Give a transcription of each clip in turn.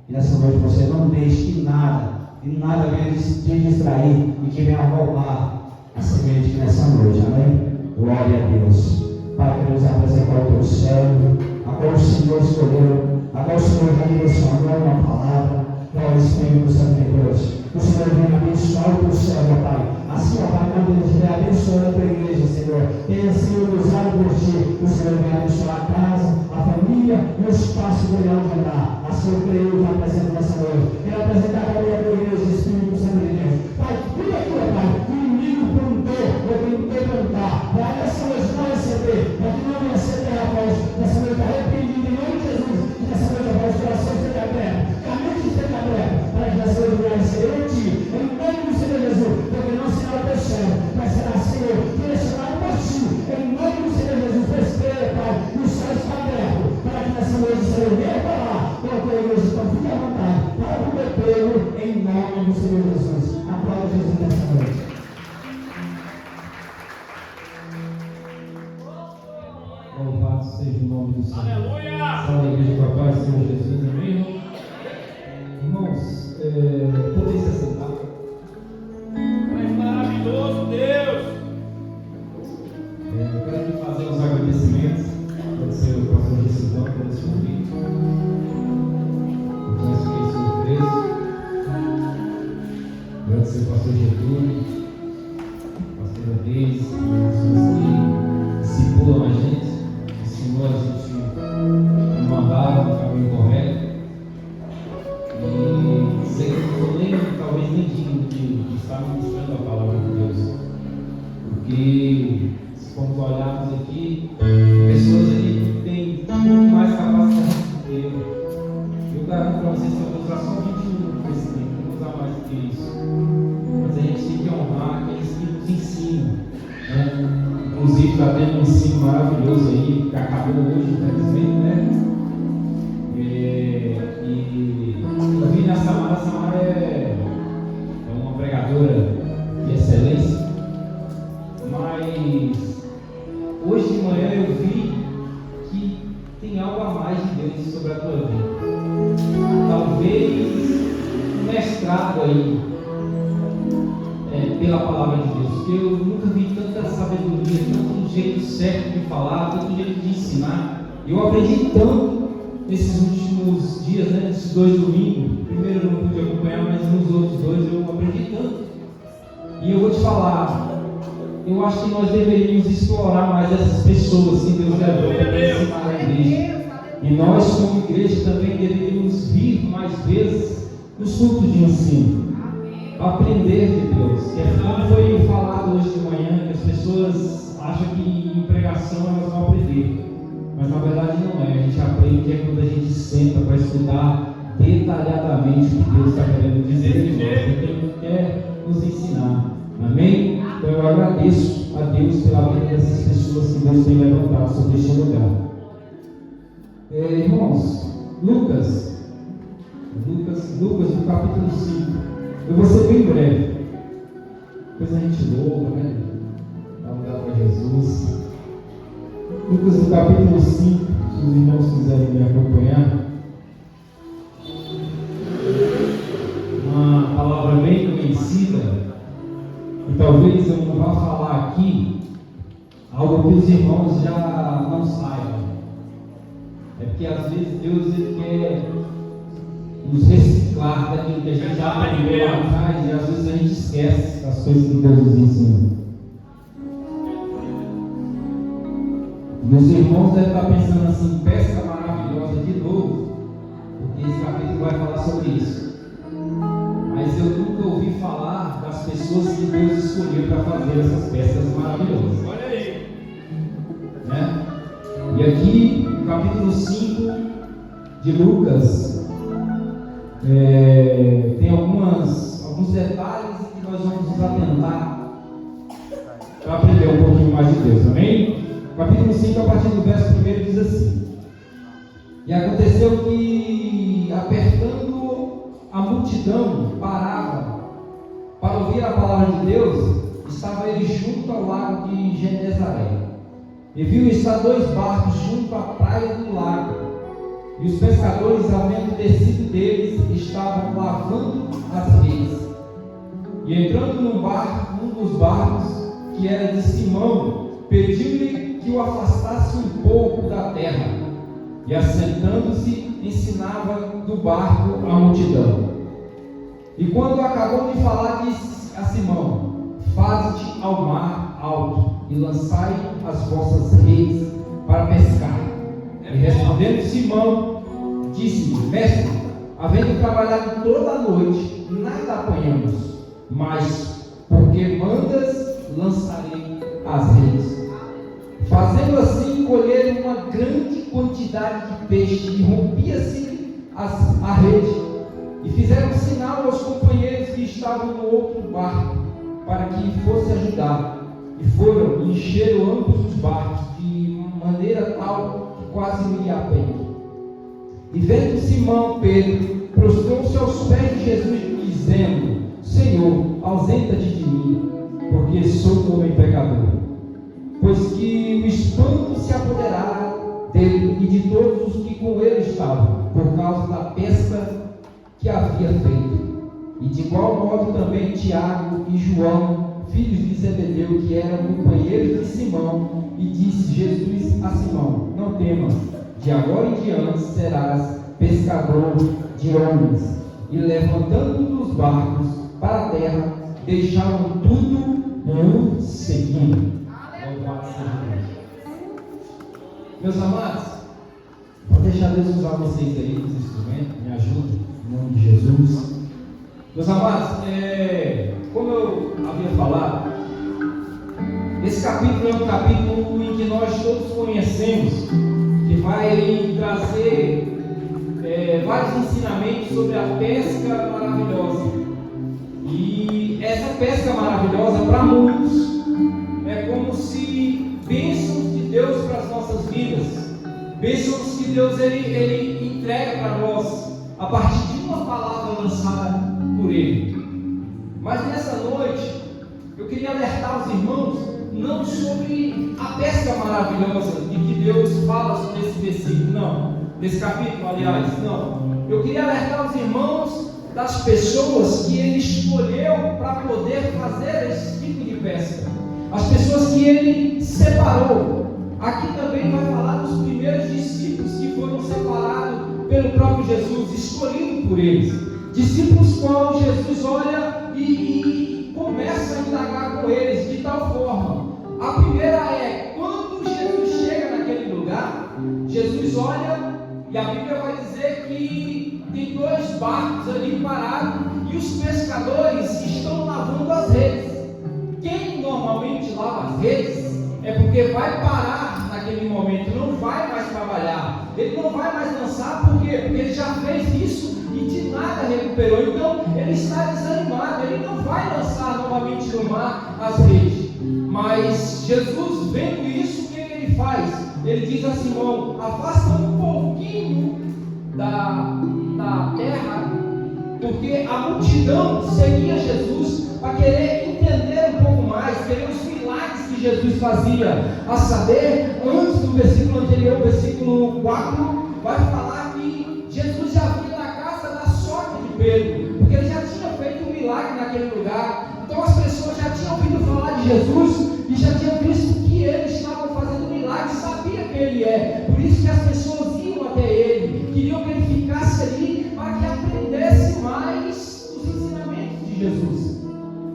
E nessa noite você não deixe que nada venha te distrair e que venha roubar a semente nessa noite, amém? Glória a Deus. Pai, queremos apresentar o teu servo, a qual o Senhor escolheu, a qual o Senhor já direcionou uma palavra, qual o Espírito Santo de Deus. O Senhor venha abençoar o teu servo, Pai. Assim, ó Pai, quando ele estiver abençoando a tua igreja, Senhor, tenha sido usado por ti. O Senhor venha abençoar a casa, a família e o espaço do leão de andar. Assim eu creio que apresento nessa noite. Quero apresentar a minha igreja, Espírito Santo de Deus. Pai, tudo aquilo, Pai, que o inimigo plantou, eu tentei plantar. Para essa noite não receber, para que não venha ser terra após. Nessa noite arrependido em nome de Jesus. E nessa noite após o coração esteja aberto, que a mente esteja aberta, para que nessa noite venha receber em ti. Em nome do Senhor Jesus, porque não será o teu céu, mas será Senhor, direcionado por ti. Em nome do Senhor Jesus, espera, Pai, e o céu está aberto, para que nessa noite o Senhor venha para lá. Então, igreja, então fique à vontade, para o meu povo, em nome do Senhor Jesus. Aplauda Jesus nessa noite. Louvado seja o nome do Senhor. Aleluia! Fala, igreja, com a paz do Senhor Jesus, amém? Irmãos, podem se assentar. Mas maravilhoso, Deus! Eu quero aqui fazer uns agradecimentos. Pode ser o pastor Gessidão por esse convite. Então, eu fiquei surpreso. Agradecer ao pastor Getúlio, pastor Adês, as pessoas que discipulam a gente, ensinou a gente a mandar no caminho correto. E sei que não estou nem, talvez nem digno de estar ministrando a palavra de Deus. Porque, se formos olharmos aqui, pessoas ali que têm muito mais capacidade do que eu. Eu garanto para vocês que eu vou usar só 20 minutos desse tempo, não vou usar mais do que isso. Mas a gente tem que honrar aqueles que nos ensinam, né? Inclusive está tendo um ensino maravilhoso aí, que acabou hoje, infelizmente, né? E eu vi na Samara. Samara é uma pregadora de excelência, mas hoje de manhã eu vi que tem algo a mais de Deus sobre a tua vida. Talvez um mestrado aí pela palavra de Deus, porque eu nunca vi tanta sabedoria, tanto jeito certo de falar, tanto jeito de ensinar. Eu aprendi tanto nesses últimos dias, né, nesses 2 domingos. Primeiro eu não pude acompanhar, mas nos outros 2 eu aprendi tanto. E eu vou te falar, eu acho que nós deveríamos explorar mais essas pessoas que Deus levou para ensinar a igreja. E nós, como igreja, também deveríamos vir mais vezes nos cultos de ensino, aprender de Deus. Como foi falado hoje de manhã, que as pessoas acham que em pregação elas vão aprender, mas na verdade não é. A gente aprende quando a gente senta para estudar detalhadamente o que Deus está querendo dizer de nós, o que Ele quer nos ensinar. Amém? Então eu agradeço a Deus pela vida dessas pessoas que Deus tem levantado sobre este lugar. Irmãos, Lucas no capítulo 5. Eu vou ser bem breve. Depois a gente louva, né? Dá um lugar para Jesus. Lucas no capítulo 5, se os irmãos quiserem me acompanhar. Uma palavra bem conhecida, e talvez eu não vá falar aqui algo que os irmãos já não saibam. É porque às vezes Deus ele quer nos reciclar daquilo que a gente já aprendeu lá atrás, e às vezes a gente esquece das coisas que Deus nos ensina. E os irmãos devem estar pensando assim: pesca maravilhosa de novo, porque esse capítulo vai falar sobre isso. Mas eu nunca ouvi falar das pessoas que Deus escolheu para fazer essas pescas maravilhosas. Olha aí, Né? E aqui, no capítulo 5 de Lucas, tem alguns detalhes que nós vamos nos atentar para aprender um pouquinho mais de Deus, amém? Capítulo 5, a partir do verso 1, diz assim: E aconteceu que, apertando a multidão, parava para ouvir a palavra de Deus. Estava ele junto ao lago de Genezaré, e viu estar 2 barcos junto à praia do lago. E os pescadores, havendo descido deles, estavam lavando as redes. E entrando num dos barcos, que era de Simão, pediu-lhe que o afastasse um pouco da terra. E assentando-se, ensinava do barco a multidão. E quando acabou de falar, disse a Simão: faze-te ao mar alto e lançai as vossas redes para pescar. E respondendo Simão, disse-lhe: mestre, havendo trabalhado toda a noite, nada apanhamos, mas porque mandas, lançarei as redes. Fazendo assim, colheram uma grande quantidade de peixe e rompia-se a rede. E fizeram sinal aos companheiros que estavam no outro barco, para que fosse ajudar. E foram e encheram ambos os barcos, de maneira tal que quase não ia a pé. E vendo Simão Pedro, prostrou-se aos pés de Jesus, dizendo: Senhor, ausenta-te de mim, porque sou um homem pecador. Pois que o espanto se apoderara dele e de todos os que com ele estavam, por causa da pesca que havia feito. E de igual modo também Tiago e João, filhos de Zebedeu, que eram companheiros de Simão. E disse Jesus a Simão: não temas, de agora em diante serás pescador de homens. E levantando dos barcos para a terra, deixaram tudo e o seguiram. Meus amados, pode deixar Deus usar vocês aí nos instrumentos, me ajuda, em nome de Jesus. Meus amados, como eu havia falado, esse capítulo é um capítulo em que nós todos conhecemos, que vai trazer vários ensinamentos sobre a pesca maravilhosa. E essa pesca maravilhosa, para muitos, é como se bênçãos de Deus para as nossas vidas, bênçãos que Deus ele entrega para nós a partir de uma palavra lançada por Ele. Mas nessa noite eu queria alertar os irmãos não sobre a pesca maravilhosa de que Deus fala sobre esse versículo, não, nesse capítulo, aliás, não. Eu queria alertar os irmãos das pessoas que Ele escolheu para poder fazer esse tipo de pesca, as pessoas que Ele separou. Aqui também vai falar dos primeiros discípulos que foram separados pelo próprio Jesus, escolhidos por eles. Discípulos qual Jesus olha e começa a indagar com eles de tal forma. A primeira é, quando Jesus chega naquele lugar, Jesus olha e a Bíblia vai dizer que tem dois barcos ali parados e os pescadores estão lavando as redes. Quem normalmente lava as redes é porque vai parar naquele momento, não vai mais trabalhar, ele não vai mais lançar, por quê? Porque ele já fez isso e de nada recuperou, então ele está desanimado, ele não vai lançar novamente no mar as redes. Mas Jesus, vendo isso, o que ele faz? Ele diz a Simão: afasta um pouquinho da terra, porque a multidão seguia Jesus para querer entender um pouco mais, querer os milagres que Jesus fazia. A saber, antes do versículo anterior, versículo 4, vai falar que Jesus já vinha da casa da sogra de Pedro, porque ele já tinha feito um milagre naquele lugar. Então as pessoas já tinham ouvido falar de Jesus e já tinham visto que ele estava fazendo milagres, sabia quem ele é. Por isso que as pessoas iam até ele, queriam que ele ficasse ali para que aprendesse mais os ensinamentos de Jesus.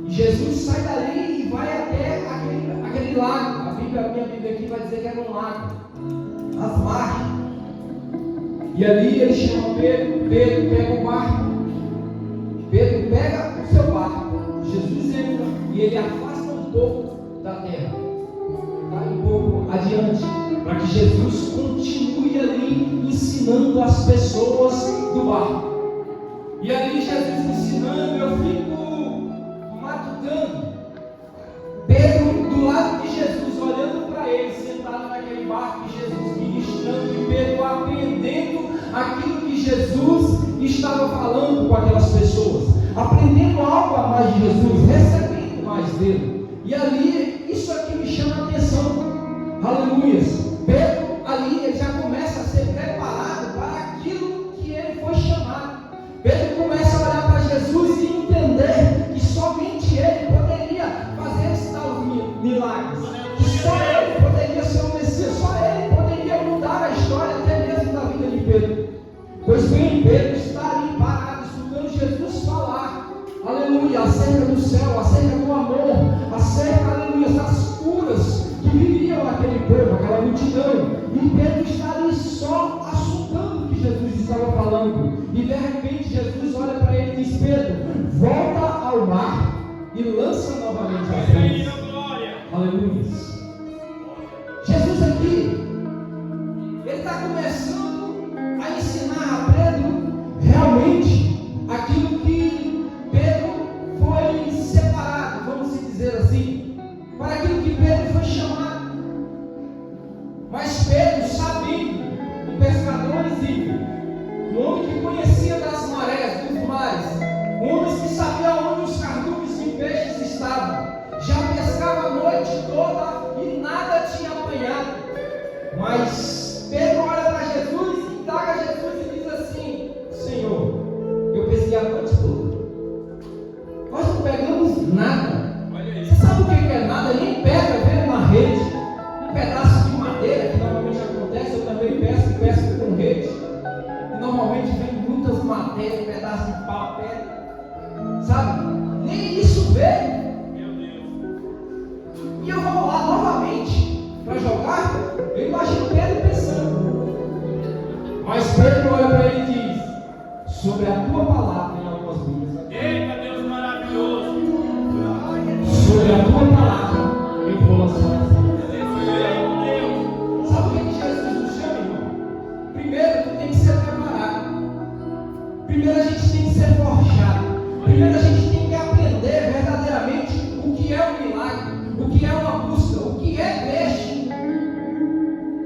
E Jesus sai dali e vai até aquele lago. A minha Bíblia aqui vai dizer que era um lago, as margens. E ali ele chama Pedro, Pedro pega o barco, Pedro pega o seu barco, Jesus entra e ele afasta um pouco da terra, vai um pouco adiante, para que Jesus continue ali ensinando as pessoas do barco. E ali Jesus ensinando, eu fico matutando Pedro do lado de Jesus, olhando para ele, sentado naquele barco, e Jesus ministrando, e Pedro aprendendo aquilo que Jesus estava falando com aquelas pessoas, aprendendo algo a mais de Jesus, recebendo mais dele. E ali, isso aqui me chama a atenção. Aleluias. Pedro ali, ele já começa a ser preparado para aquilo que ele foi chamado. Pedro Pedro está ali parado, escutando Jesus falar, aleluia, acerca do céu, acerca do amor, acerca, aleluia, das curas que viviam aquele povo, aquela multidão. E Pedro está ali só assustando o que Jesus estava falando. E de repente Jesus olha para ele e diz: Pedro, volta ao mar e lança novamente as redes. Aleluia. Jesus aqui, ele está começando a ensinar a Pedro realmente aquilo que Pedro foi separado, vamos dizer assim, para aquilo que Pedro foi chamado. Mas Pedro, sabendo, um pescador exímio, um homem que conhecia das marés, dos mares, um homem que sabia onde os cardumes de peixes estavam, já pescava a noite toda e nada tinha apanhado. Mas Pedro olha para Jesus e indaga a Jesus e diz assim: Senhor, eu pesquei a noite toda, nós não pegamos nada. Você sabe o que é nada? Nem pedra, vem uma rede, um pedaço de madeira, que normalmente acontece, eu também pesco com rede, e normalmente vem muitas madeiras, pedaços de pau, pedra, sabe? Nem isso veio. E eu vou lá novamente para jogar. Eu imagino Pedro pensando. Mas Pedro olha para ele e diz: sobre a tua palavra, em algumas Bíblias. Eita, Deus maravilhoso. Sobre a tua palavra, eu vou lançar as Deus. Sabe o que Jesus nos chama, irmão? Primeiro, tu tem que ser preparado. Primeiro, a gente tem que ser forjado. Primeiro, a gente tem que aprender verdadeiramente o que é um milagre, o que é uma busca, o que é peixe.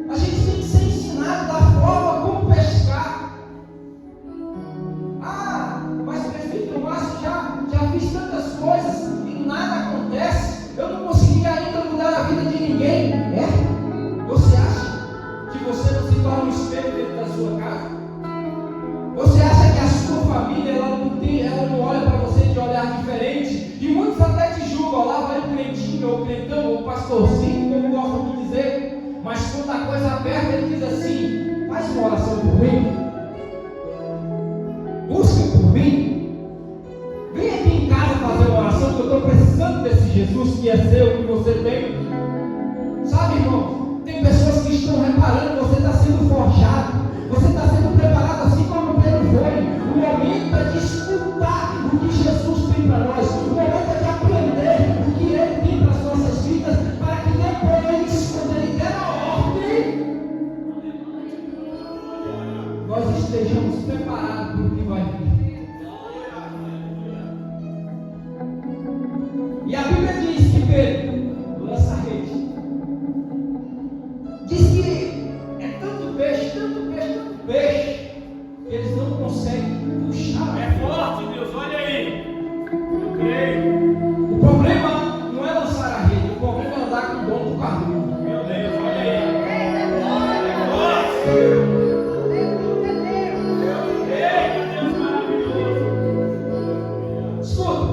A gente tem que ser ensinado da forma como pescar. Ah, mas prefeito Márcio, já fiz tantas coisas e nada acontece. Eu não consegui ainda mudar a vida de ninguém. É? Você acha que você não se torna um espelho dentro da sua casa? Você acha que a sua família ela não olha para você de olhar diferente? E muitos até te julgam, lá vai o crentinho, ou o crentão, ou o pastorzinho, como gostam de dizer. Mas quando a coisa aperta, ele diz assim: faz uma oração por mim, busca por mim, vem aqui em casa fazer uma oração, que eu estou precisando desse Jesus que é seu, que você tem. Sabe, irmão, tem pessoas que estão reparando que você está sendo forjado, você está sendo preparado assim como Pedro foi. O momento é de escutar o que Jesus tem para nós, o momento é de aprender o que Ele tem para as nossas vidas, para que depois, quando Ele der a ordem, nós estejamos preparados para o que vai vir. E a Bíblia diz que Pedro lança a rede. Diz que é tanto peixe, que eles não conseguem puxar. É forte, Deus, olha aí. Eu creio. O problema não é lançar a rede, o problema é andar com o dom do cardume. Meu Deus, olha aí. É forte. Eita, Deus maravilhoso. Escuta,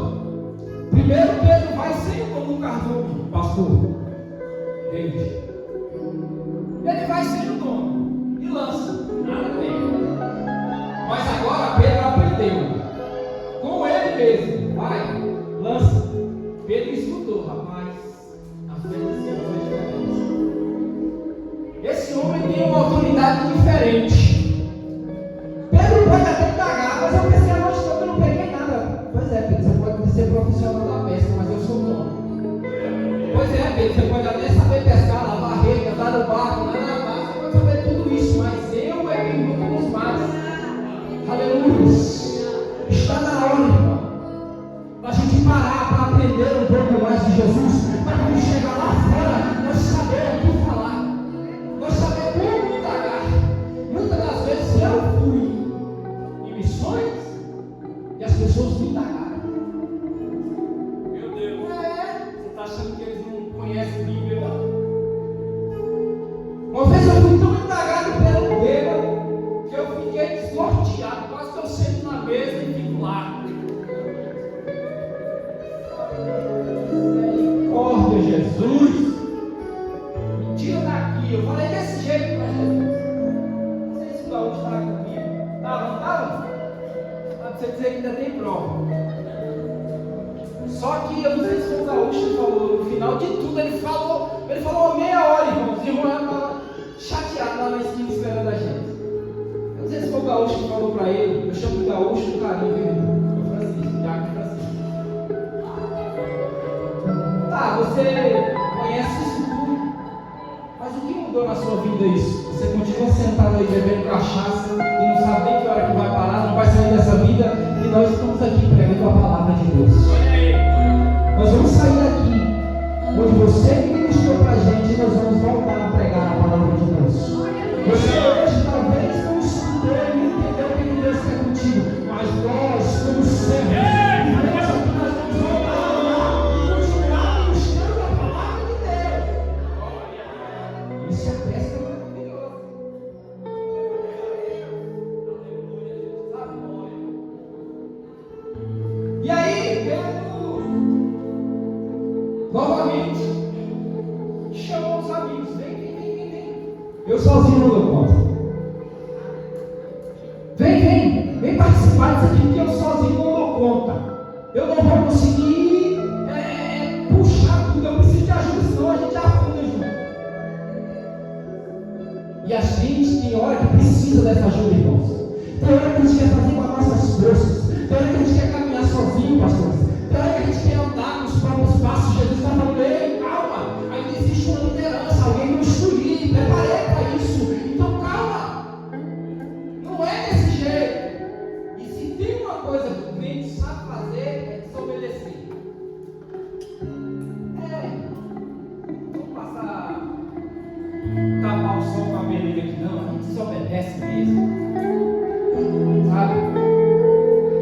primeiro Pedro vai sem o dom do cardume, pastor David. Ele vai sem o dom e lança, nada bem. Mas agora Pedro aprendeu com ele mesmo. Vai, lança. Pedro escutou, rapaz. A fé desse homem é diferente. Esse homem tem uma autoridade diferente. Pedro pode até pagar, mas eu pensei a noite toda, eu não peguei nada. Pois é, Pedro, você pode ser profissional da pesca, mas eu sou dono. Pois é, Pedro, você pode até saber pescar, lavar a rede, andar no barco, nadar, você pode saber tudo isso, mas eu é quem luta nos mares. Aleluia. Está na hora, irmão, da gente parar para aprender um pouco mais de Jesus, para quando chegar lá fora, nós saber o que falar, nós saber como indagar. Muitas das vezes eu fui em missões e as pessoas me indagaram. Meu Deus. Você está achando que eles não conhecem Bíblia? Uma vez eu fui tão indagado pelo bêbado que eu fiquei desnorteado, quase que eu sento na mesa e fico lá. Misericórdia, Jesus, me tira daqui. Eu falei desse jeito para Jesus. Não sei se o gaúcho estava comigo. Estava, não estava? você dizer que ainda tem prova. Só que eu não sei se foi o Gaúcho que falou, no final de tudo ele falou meia hora, irmãos. O irmão estava chateado lá na esquina esperando a gente. Eu não sei se foi o Gaúcho que falou para ele, eu chamo de Gaúcho do carinho, viu, irmão? Eu Francisco, Tiago Francisco. Tá, você conhece isso tudo, mas o que mudou na sua vida isso? Você continua sentado aí bebendo cachaça e não sabe nem que hora que vai parar, não vai sair dessa vida, e nós estamos aqui pregando a palavra de Deus. Nós vamos sair daqui, onde você ministrou para a gente, e nós vamos voltar a pregar a palavra de Deus. Você hoje talvez não estudou e não entendeu o que Deus quer contigo, mas nós, como sempre, nós vamos voltar a continuar ministrando a palavra de Deus. Isso é pesca maravilhosa. E aí, Pedro novamente chamou os amigos, vem. Eu sozinho não dou conta. Vem participar disso aqui, porque eu sozinho não dou conta. Eu não vou conseguir puxar tudo, eu preciso de ajuda, senão a gente afunda junto. E a gente tem hora que precisa dessa ajuda, irmãos. Tem hora que a gente quer fazer com as nossas forças, tem hora que a gente quer caminhar sozinho, pastores. Tem hora que a gente quer andar nos próprios passos. Jesus está falando, ei, calma, ainda existe uma liderança, alguém nos instruir, preparei para isso. Então calma, não é desse jeito. E se tem uma coisa que o crente sabe fazer, é desobedecer. Vamos passar, tapar o sol com a peneira aqui, não, a gente desobedece mesmo, sabe?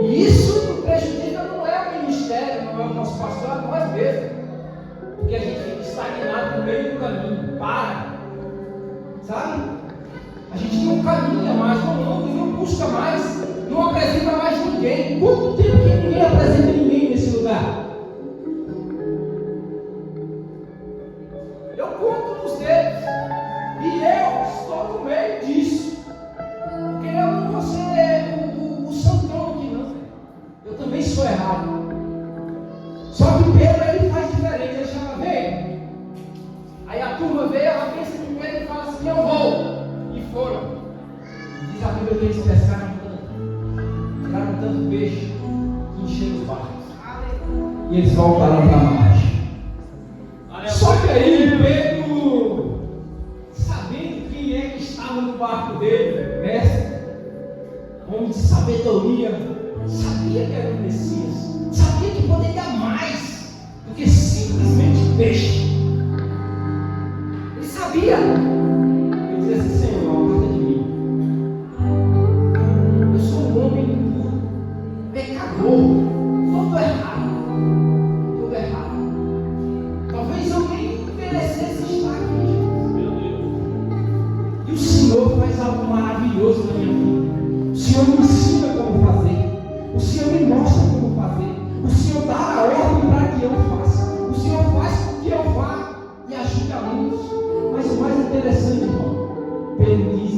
E isso não prejudica, não é o ministério, não é o nosso pastor, nós mesmos. Porque a gente fica estagnado no meio do caminho, sabe? A gente não caminha mais, não busca mais, não apresenta mais ninguém. Quanto tempo que ninguém apresenta ninguém nesse lugar? Eu conto nos dedos, e eu estou no meio disso. Porque eu não vou ser o santão aqui, não. Eu também sou errado. Só que Pedro, ele faz diferente, ele chama, vem. Aí a turma veio, ela pensa que Pedro e fala assim, eu vou. E foram. Diz a Bíblia que eles pescaram tanto, tiraram tanto peixe, que encheram os barcos. E eles voltaram para a margem. Só que aí Pedro, sabendo quem é que estava no barco dele, mestre, homem de sabedoria, sabia que era o Messias, sabia que poderia mais do que simplesmente peixe. Ele sabia. Ele dizia assim, Senhor, aparta de mim. Eu sou um homem impuro, pecador, todo errado. Talvez eu nem merecesse estar aqui, Jesus. E o Senhor faz algo maravilhoso na minha vida. O Senhor me ensina como fazer. O Senhor me mostra como fazer. O Senhor dá a ordem para que eu faça. O Senhor faz com que eu vá e ajude a muitos. Mas o mais interessante, irmão, Pedro diz,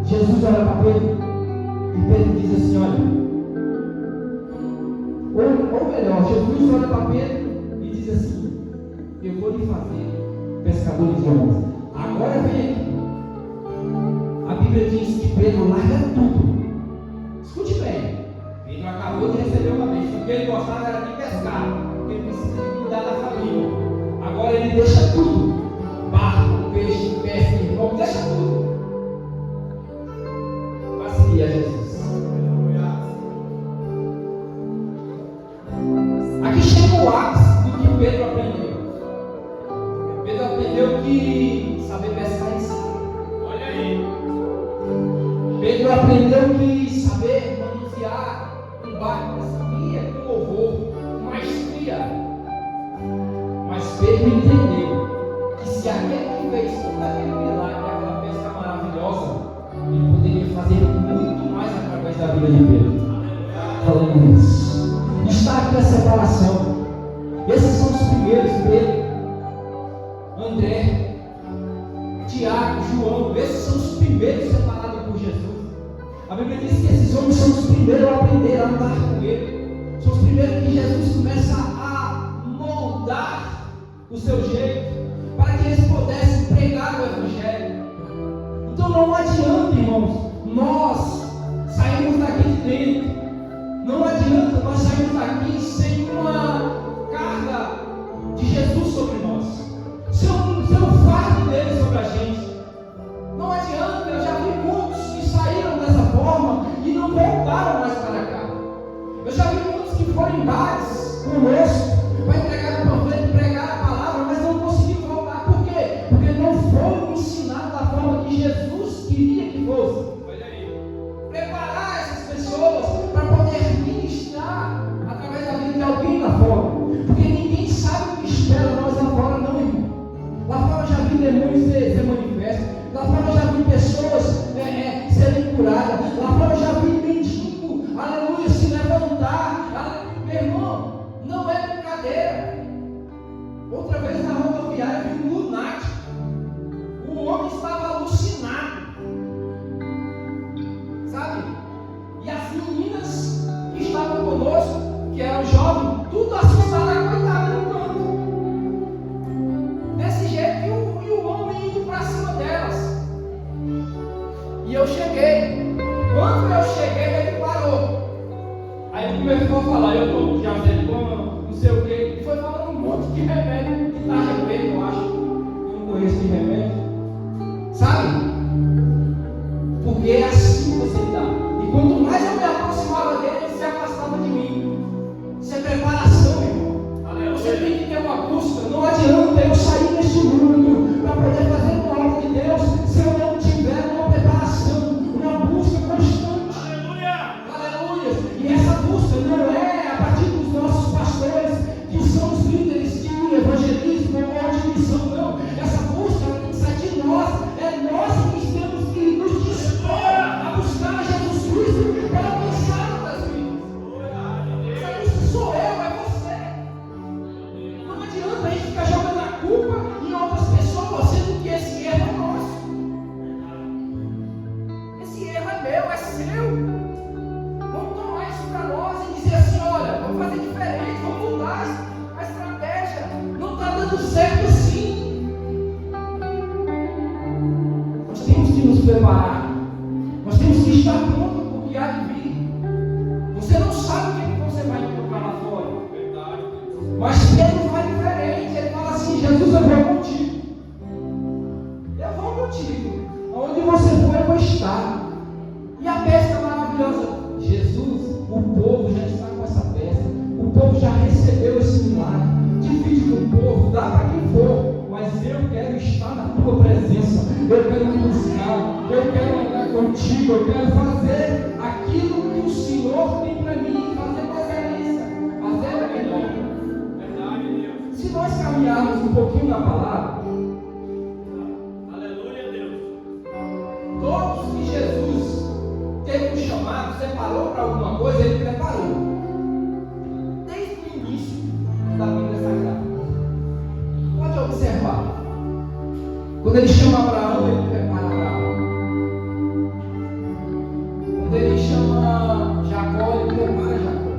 Jesus olha para Pedro e Pedro diz assim, olha, ou melhor, Jesus olha para Pedro e diz assim, eu vou lhe fazer pescador de homens. Agora vem aqui. A Bíblia diz que Pedro larga tudo. Escute bem. Pedro acabou de receber uma bênção. O que ele gostava era de pescar, porque ele precisa de cuidar da família. Agora ele deixa tudo. Barco, peixe, pesca, irmão, deixa tudo. Para seguir a Jesus. Aqui chega o ápice do que Pedro aprendeu. Pedro aprendeu que saber pescar ensina. Olha aí. Pedro aprendeu que saber manusear um barco sabia com louvor, com maestria. Mas Pedro entendeu que se aquele que fez todo aquele milagre, aquela pesca maravilhosa, ele poderia fazer muito mais através da vida de Pedro. Falando isso. Está aqui a separação. Esses são os primeiros, Pedro, André, Tiago, João. Esses são os primeiros separados por Jesus. A Bíblia diz que esses homens são os primeiros a aprender a andar com Ele. São os primeiros que Jesus começa a moldar o seu jeito, para que eles pudessem pregar o Evangelho. Então não adianta, irmãos, nós sairmos daqui de dentro. Não adianta nós sairmos daqui sem uma carga de Jesus sobre nós, sem um fardo dele sobre a gente. Não adianta, eu já vi muitos que saíram dessa forma e não voltaram mais para cá. Eu já vi muitos que foram em bares conosco para entregar o panfleto, pregar a palavra, mas não conseguiram voltar. Por quê? Porque não foram ensinados da forma que Jesus queria que fosse. Olha aí. Preparar essas pessoas para poder ministrar através da vida de alguém lá fora. Porque ninguém sabe o que espera nós lá fora, não, irmão. Lá fora eu já vi demônios ser manifestos. Lá fora eu já vi pessoas serem curadas. Lá fora eu já vi mendigo, aleluia, se levantar. Meu irmão, não é brincadeira. Outra vez na rodoviária eu vi um lunático. O homem estava alucinado, sabe? E as meninas que estavam conosco, que eram jovens, tudo assustadas, coitada no canto. Desse jeito, e o homem indo para cima delas. E eu cheguei. Quando eu cheguei, ele parou. Aí ele começou a falar, eu estou de azedona, não sei o quê. E foi falando um monte de remédio, que taxa preta, eu acho. Eu não conheço de remédio. Sabe? Porque é assim que você dá. E quanto mais eu me aproximava dele, ele se afastava de mim. Isso é preparação, irmão. Você tem que ter uma busca. Não adianta eu sair deste mundo para poder fazer uma obra de Deus se eu não tiver uma preparação, uma busca constante. Aleluia! E essa busca não é a partir dos nossos pastores, que são os líderes de evangelismo ou de missão, não. Essa busca ela tem que sair de nós. É nós que temos que nos dispor a buscar a Jesus Cristo para alcançar outras vidas. Essa busca sou eu, é você. Não adianta a gente ficar jogando a culpa em outras pessoas, sendo que esse erro é nosso. Esse erro é meu, é seu. Vamos tomar isso para nós e dizer assim: olha, vamos fazer diferente, vamos mudar a estratégia. Não está dando certo assim. Nós temos que nos preparar. Nós temos que estar prontos para o que há de vir. Você não sabe o que você vai encontrar lá fora. Mas Pedro vai diferente. Ele fala assim: Jesus, eu vou contigo. Eu vou contigo. Onde você for, eu vou estar. E a pesca maravilhosa. Jesus, o povo já está com essa pesca. O povo já recebeu esse milagre. Divide com o povo, dá para quem for. Mas eu quero estar na tua presença. Eu quero me buscar. Eu quero andar contigo. Eu quero fazer aquilo que o Senhor tem para mim. Fazer com excelência. Fazer o melhor. Verdade, Deus. Se nós caminharmos um pouquinho na palavra, aleluia, Deus. Todos que Jesus teve um chamado, separou para alguma coisa, ele preparou. Desde o início da Bíblia Sagrada. Pode observar. Quando ele chama Abraão, ele prepara Abraão. Quando ele chama Jacó, ele prepara Jacó.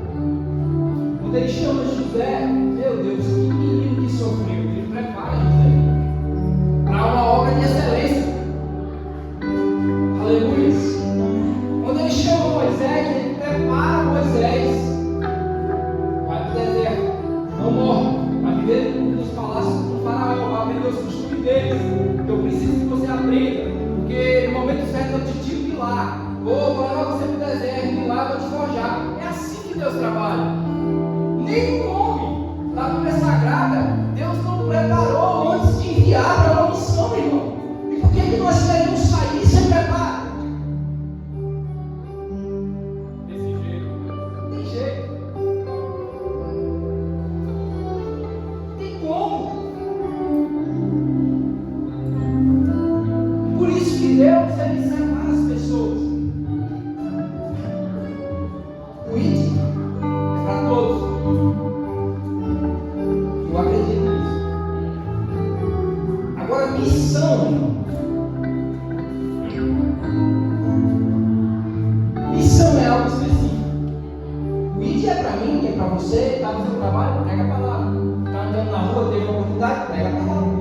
Quando ele chama José, meu Deus, que menino que sofreu, ele prepara José para uma obra de excelência. Aleluia. Quando ele chama Moisés, ele prepara Moisés. Vai para o deserto, não morre, vai viver nos palácios do faraó, vai aprender os costumes deles. Eu preciso que você aprenda, porque no momento certo eu te tiro de lá. Vou levar você para o deserto, de lá eu vou te forjar. É assim que Deus trabalha. Nenhum homem da Bíblia Sagrada, Deus não preparou antes de enviar para uma missão, irmão. E por que nós queremos sair sem preparo? Tem jeito. Tem como. Por isso que Deus, ele separa as pessoas. O íntimo é para todos. Eu acredito nisso. para você, está no seu trabalho, prega a palavra. Está andando na rua, teve uma oportunidade, prega a palavra.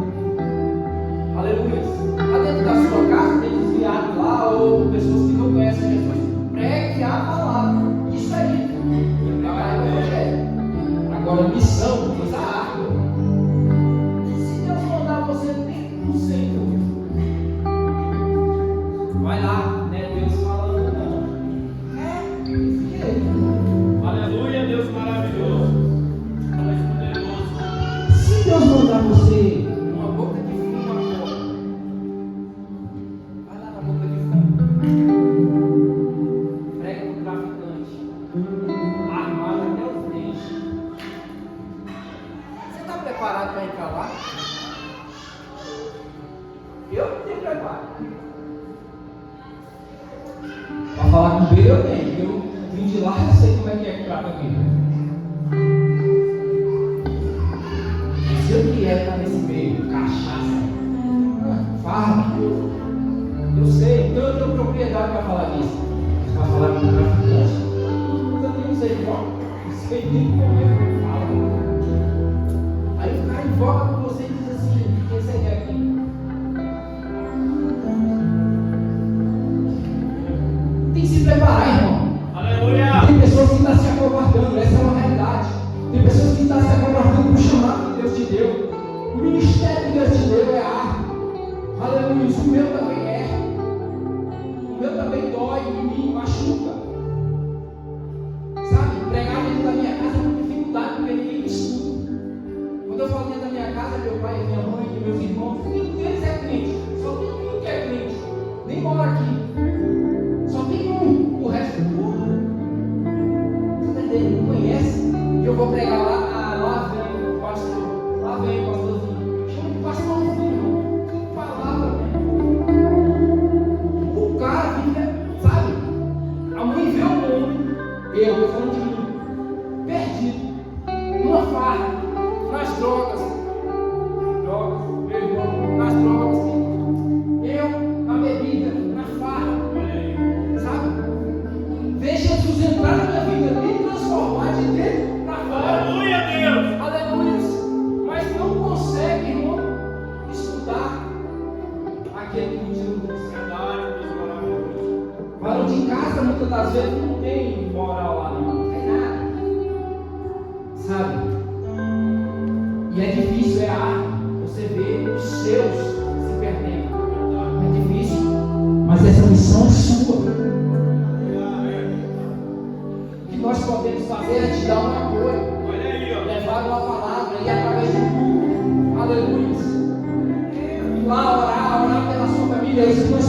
Aleluia. Está dentro da sua casa, tem desviado lá, ou pessoas que não conhecem Jesus, pregue a palavra. Isso aí. Pregar o evangelho. Agora, missão, coisa árdua. Se Deus mandar você 30%, vai lá, né? Deus falando, não. Aleluia, Deus maravilhoso. Deus poderoso. Se Deus mandar você uma boca de fumo agora, vai lá na boca de fumo. Prega pro traficante. Armado até os dentes. Você está preparado para ir para lá? Eu não tenho preparo. Para falar com ele eu tenho. Eu vim de lá, eu sei como é que trata aqui. Eu sei o que é estar nesse meio, cachaça, farra. Eu sei, então eu tenho propriedade para falar disso. Para falar com o traficante. Eu não sei, ó. Sei nem como é que fala. Aí o cara invoca com você e diz assim: o que você quer aqui? Tem que se preparar, irmão. Aleluia. Tem pessoas que estão se acovardando, essa é uma realidade. Tem pessoas que estão se acovardando com o chamado que Deus te deu. O ministério que Deus te deu é árduo. Aleluia. O meu também é. O meu também dói em mim, machuca. Sabe? Pregar dentro da minha casa é uma dificuldade porque ninguém me escuta. Quando eu falo dentro da minha casa, meu pai, minha mãe e meus irmãos, nenhum deles é crente. Só tem um que é crente. Nem mora aqui. Só tem um. O resto é tudo. Você está entendendo? Não conhece? E eu vou pregar lá. Lá vem o pastor. Lá vem o pastorzinho. Chama de pastorzinho. Que palavra, né? O cara fica, sabe? A mãe vê o mundo. Eu estou falando de mim. Perdido. Numa farra. Nas drogas. Meu irmão. Nas drogas. Eu, na bebida. Na farra. Sabe? Ver Jesus entrar na minha vida, me transformar de dentro para fora. Aleluia, Deus. Aleluia. Mas não consegue, irmão, escutar aquele que me tirou do céu. Verdade, Deus maravilhoso. Varão de casa, muitas das vezes, não tem moral lá, não tem nada. Sabe? E é difícil, é árduo. Você vê os seus se perdendo. É difícil. Mas essa missão é sua. O que nós podemos fazer é te dar um apoio, Olha aí, ó. levar uma palavra e através do culto, aleluia, ir lá orar pela sua família, é isso que nós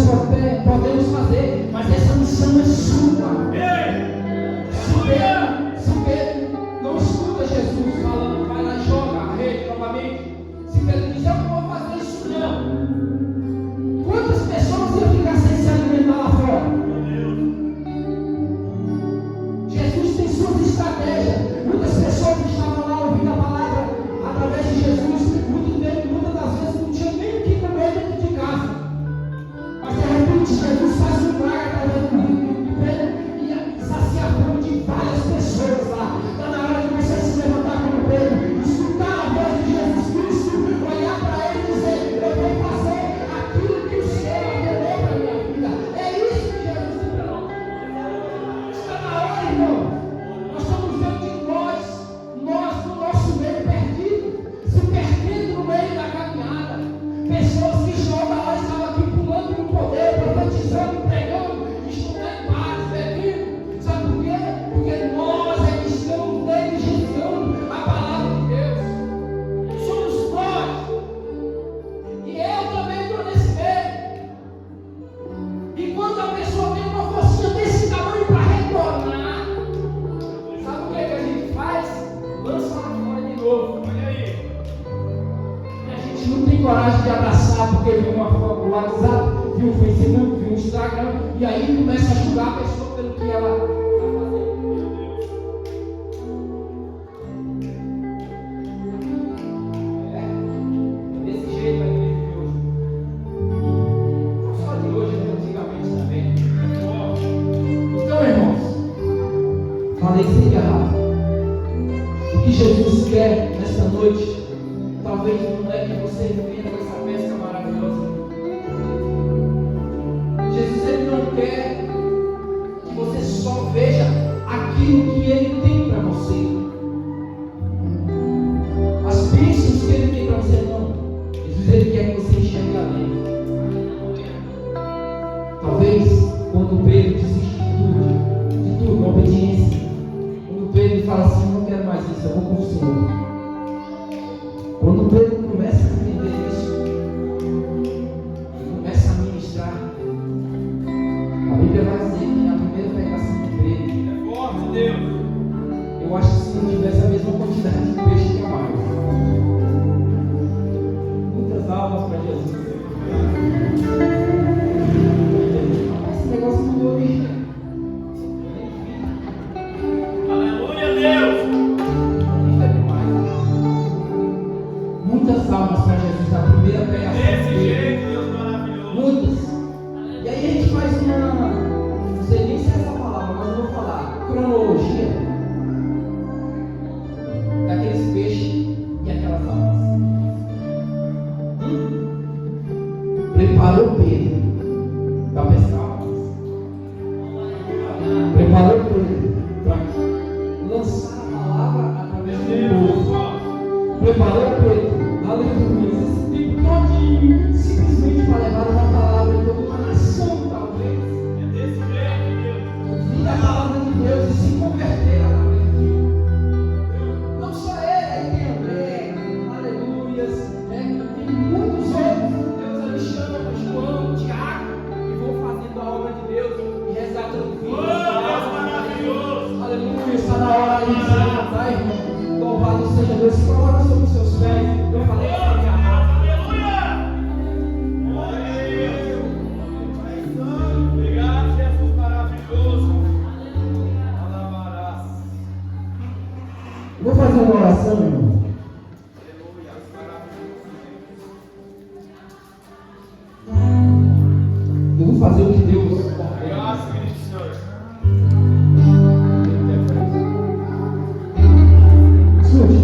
podemos fazer, mas essa missão é sua. Ei! Se Pedro não escuta Jesus falando, vai lá e joga a rede novamente, se Pedro diz, eu não vou fazer isso não, quantas pessoas iam ficar sem se alimentar lá fora? Jesus tem suas estratégias. Muitas pessoas que estavam lá ouvindo a palavra através de Jesus, muitas das vezes não tinham nem o que comer dentro de casa. Mas de repente Jesus faz um milagre através de Pedro e sacia a fome de várias pessoas lá. Está na hora de você se levantar como Pedro, escutar a voz de Jesus Cristo, olhar para ele e dizer: eu vou fazer aquilo que o Senhor ordenou para a minha vida. É isso que Jesus tem para nós. Está na hora, irmão. Nós estamos vendo de nós no nosso meio perdido, se perdendo no meio da caminhada. Pessoas que já outra hora estavam aqui pulando no poder, profetizando, pregando, estudando bares, bebendo. Sabe por quê? Porque nós é que estamos negligenciando a palavra de Deus. Somos nós. E eu também estou nesse meio. E quando a pessoa tem uma forcinha desse tamanho para retornar, sabe o que a gente faz? Lança lá fora de novo. Olha aí. E a gente não tem coragem de abraçar porque viu uma foto no WhatsApp, viu o Facebook, viu o Instagram, e aí começa a julgar a pessoa pelo que ela está fazendo. É desse jeito a igreja de hoje. Não só de hoje, mas antigamente também. Então, irmãos, falei sem errar. noite, talvez não é que você venda essa pesca maravilhosa. Jesus, Ele não quer que você só veja aquilo que Ele tem para você, as bênçãos que Ele tem para você, não. Jesus, Ele quer que você enxergue além. Talvez quando Pedro desiste de tudo, com obediência, quando Pedro fala assim, não quero mais isso, eu vou com o Senhor. Quando Pedro começa a entender isso, começa a ministrar, a Bíblia vai dizer que na primeira pregação de Pedro, é forte, Deus, eu acho que se não tivesse a mesma quantidade de peixe que a mais. Muitas almas para Jesus. Esse negócio mudou de jeito. Aleluia, Deus! Isso é demais. Muitas almas para Jesus na primeira pregação. Desse jeito, Deus maravilhoso. Muitas. E aí a gente faz uma, não sei nem se é essa palavra, mas eu vou falar, cronologia daqueles peixes e aquelas almas. Preparou Pedro para pescar almas. Preparou Pedro para lançar a palavra através do povo. Preparou Pedro, aleluia, esse tempo todinho, simplesmente para levar uma palavra em toda uma nação, talvez. É desse jeito, Deus. Ouvir a palavra de Deus e se converter através disso. Não só ele, aí tem André, aleluias, tem muitos outros. Deus ali chama João, Tiago, que vão fazendo a obra de Deus e resgatando vidas. Deus maravilhoso. Aleluia, está na hora aí de levantar, irmão. Louvado seja Deus, se coloca sobre os seus pés. Eu falei que você amado. Aleluia! Glória a Deus. Obrigado, Jesus maravilhoso. Alabarás. Eu vou fazer uma oração, irmão. Eu vou fazer o que Deus. Obrigado, Espírito Santo. Escute.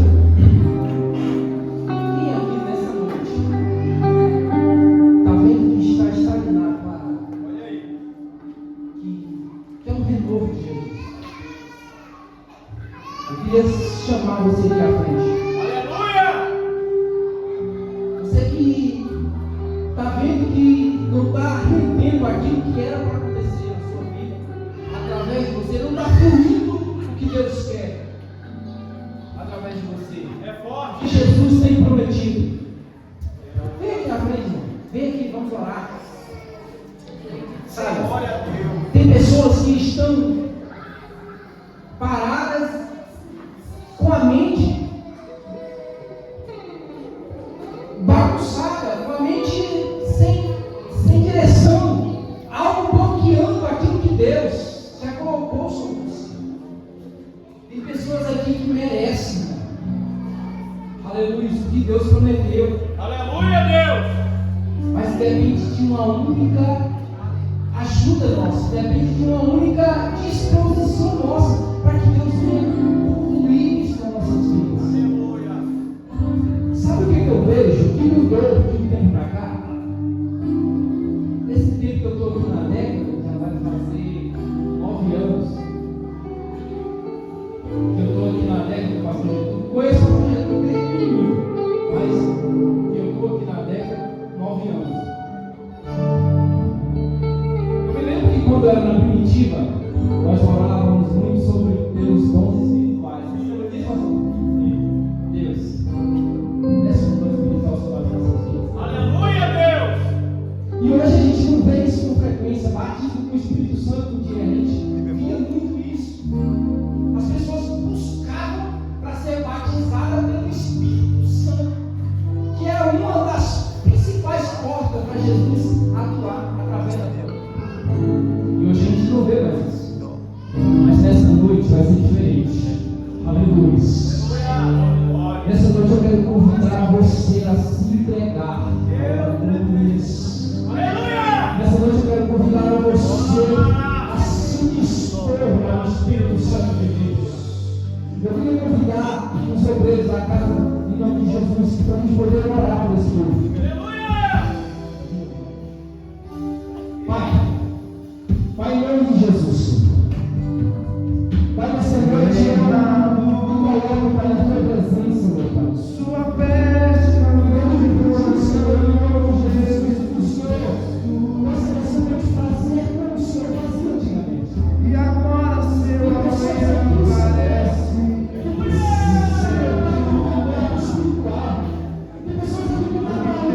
Quem aqui nessa noite está vendo que está estagnado, parado? Olha aí. Que é um renovo de Jesus. Eu queria chamar você aqui à frente. Aleluia! Você que está vendo que não está rendendo aquilo que era para acontecer na sua vida, através de você, não está fluindo o que Deus quer através de você. É forte. Que Jesus tem prometido. Vem aqui na frente, irmão. Vem aqui, vamos orar. Sabe? Tem pessoas que estão paradas com a mente bagunçada, com a mente sem direção, algo bloqueando aquilo que Deus já colocou sobre você. Tem pessoas aqui que merecem, aleluia, isso que Deus prometeu. Aleluia, Deus! Mas depende de uma única ajuda nossa, depende de uma única disposição nossa para que Deus venha concluir isso nas nossas vidas. Aleluia! Sabe o que eu vejo? O que mudou de um tempo para cá? Nesse tempo que eu estou aqui na década, já vai fazer 9 anos que eu estou aqui na década, pastor. Eu conheço o projeto desde menino, mas eu estou aqui na década 9 anos. Eu me lembro que quando eu era na primitiva, nós falávamos muito sobre os dons espirituais. Você lembra disso, pastor? Deus, desce um dom espiritual sobre as nossas vidas. Aleluia, Deus! E hoje a gente não vê isso com frequência. Batismo com o Espírito Santo diariamente. Via muito isso. As pessoas buscavam para ser batizadas pelo Espírito Santo, que é uma das principais portas para Jesus atuar através da terra. E hoje a gente não vê mais isso. Mas nessa noite vai ser diferente. Aleluia. Nessa noite eu quero convidar você a se entregar. Nessa noite eu quero convidar você a se dispor ao Espírito Santo de Deus. Eu queria convidar os obreiros da casa em nome de Jesus, para a gente poder orar por esse povo. Pai, em nome de Jesus, Pai, nessa noite eu me coloco, Pai, na tua presença, meu Pai. Sua peste, em nome de Deus, Senhor, em nome de Jesus, o Senhor, possa nessa noite fazer como o Senhor fazia antigamente. E agora, Senhor, parece. Tem pessoas aqui que estão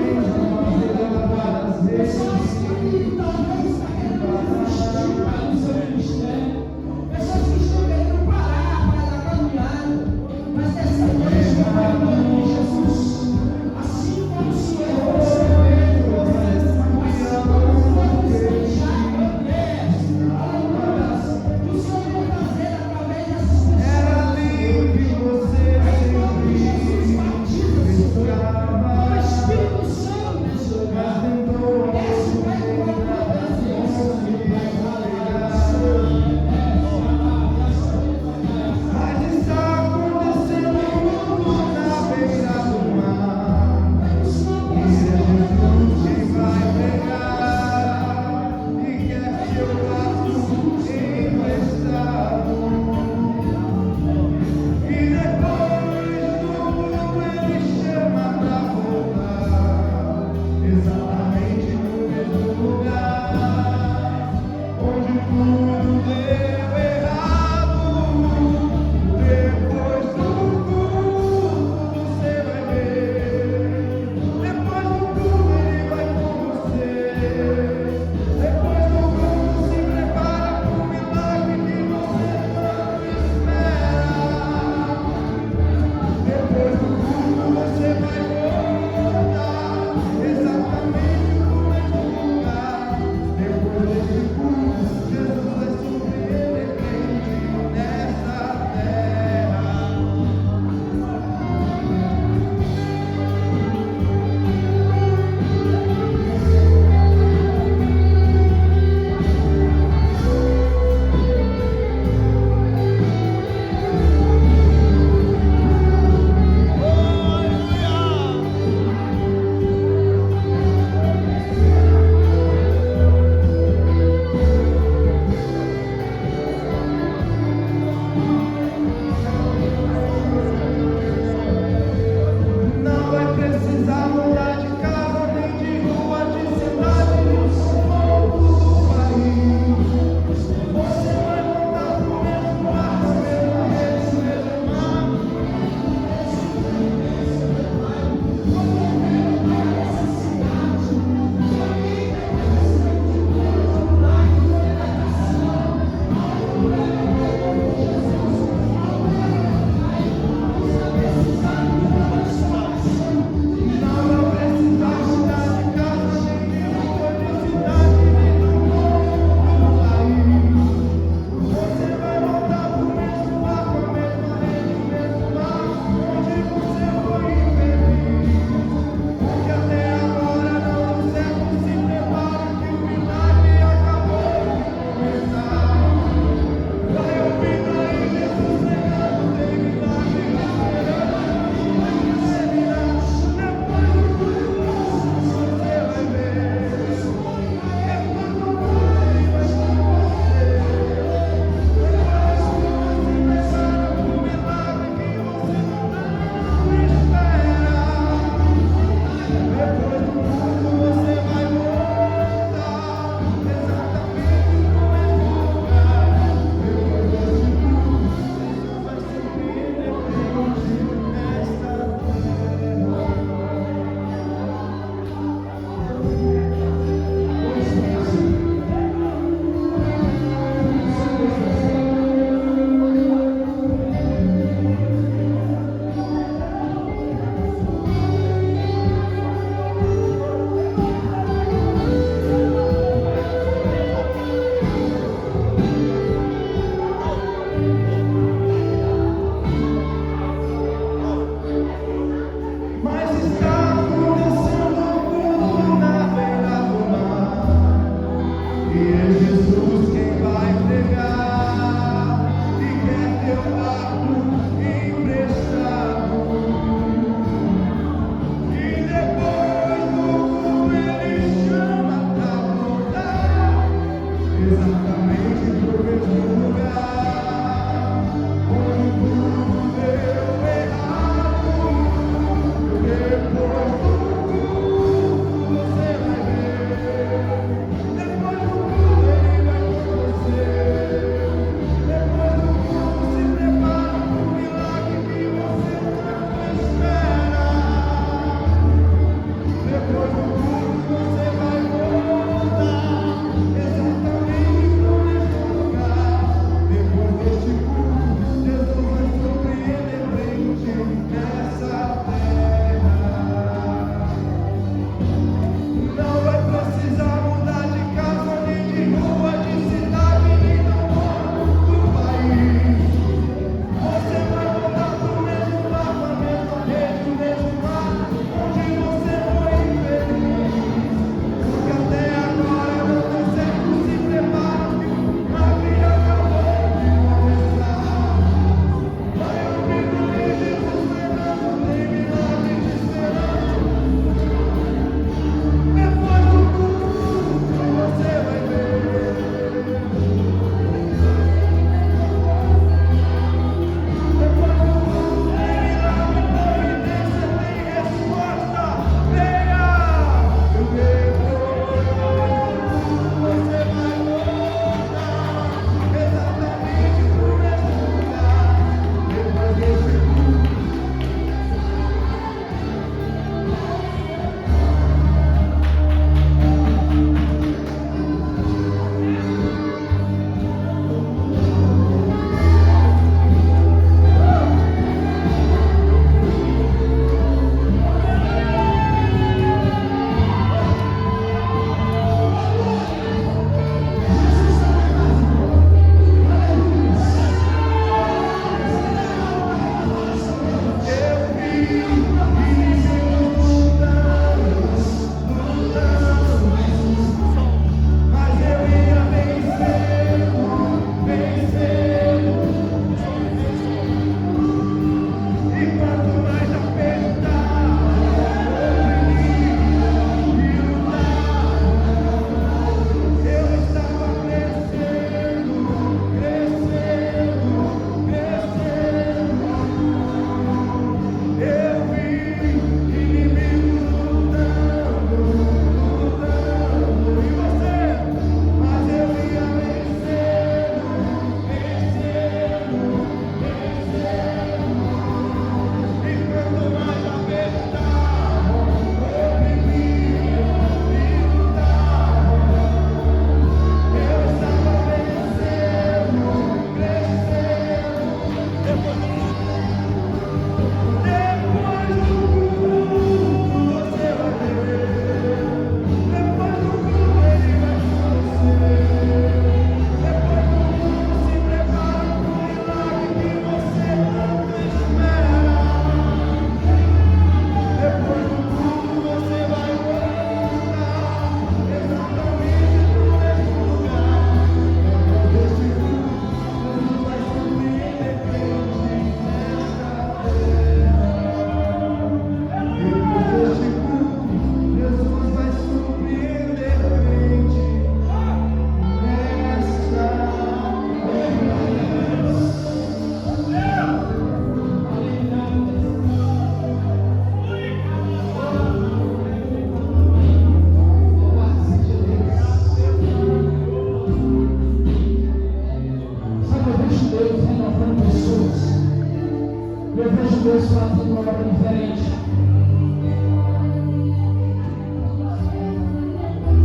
Deus fazendo uma obra diferente.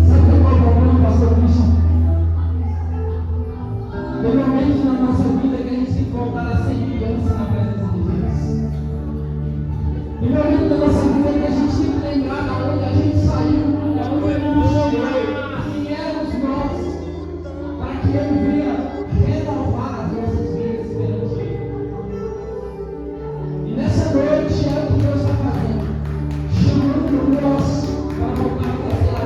Sabe qual é o problema, pastor Cristian? Tem momentos na nossa vida que a gente tem que voltar a ser criança na presença de Deus. Tem momentos na nossa vida que a gente tem que lembrar de onde a gente saiu, de onde a gente chegou, quem éramos nós, para que Ele venha renovar as nossas vidas perante Ele. E nessa noite é o que Deus está fazendo, chamando nós para voltar a fazer a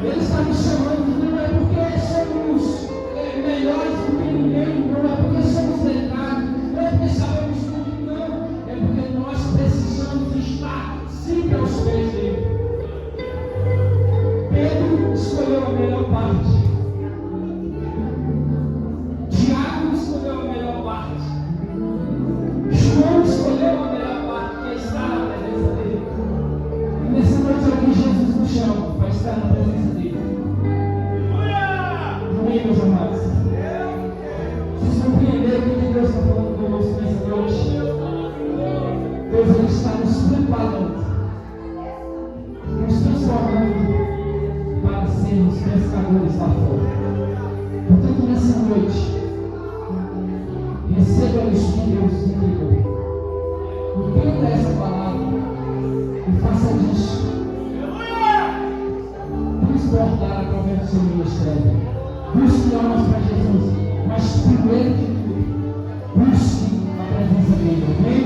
Ele está nos chamando, não é porque somos melhores do que ninguém, não é porque somos letrados, não é porque sabemos tudo, não. É porque nós precisamos estar sempre aos pés dele. Pedro escolheu a melhor parte. Tiago escolheu a melhor parte. João escolheu a melhor parte, que é estar na presença dele. E nessa noite aqui Jesus nos chama para estar na presença dele. Amém, meus amados? Vocês compreenderam o que Deus está falando conosco nessa noite? Deus ele está nos preparando, nos transformando para sermos pescadores da fora. Portanto, nessa noite, receba o Espírito Deus interior. Entenda essa palavra e faça disso transportar através do seu ministério. Busque almas para Jesus, mas primeiro de tudo, busque a presença dele, amém?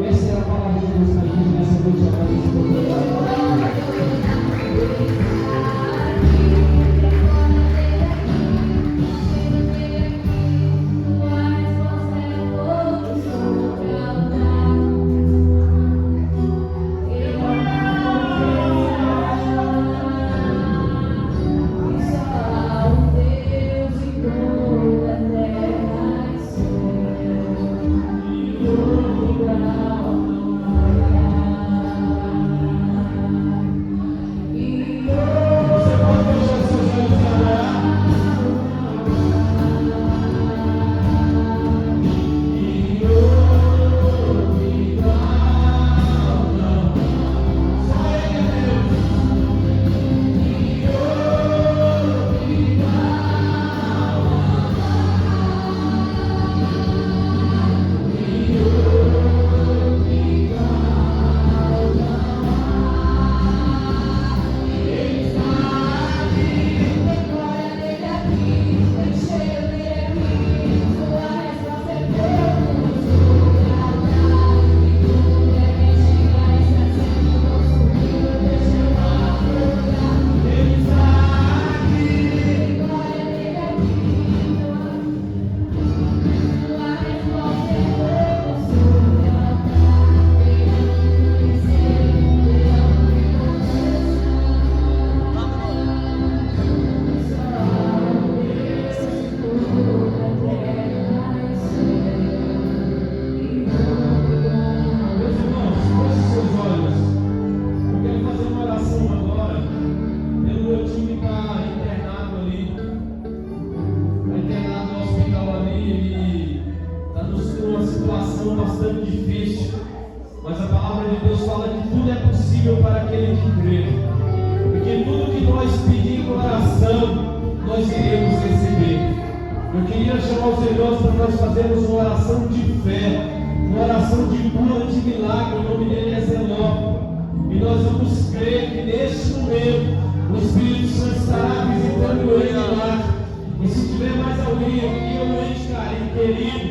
Essa é a palavra de Deus para a gente nessa noite. E se tiver mais alguém aqui, eu vou te cair, querido.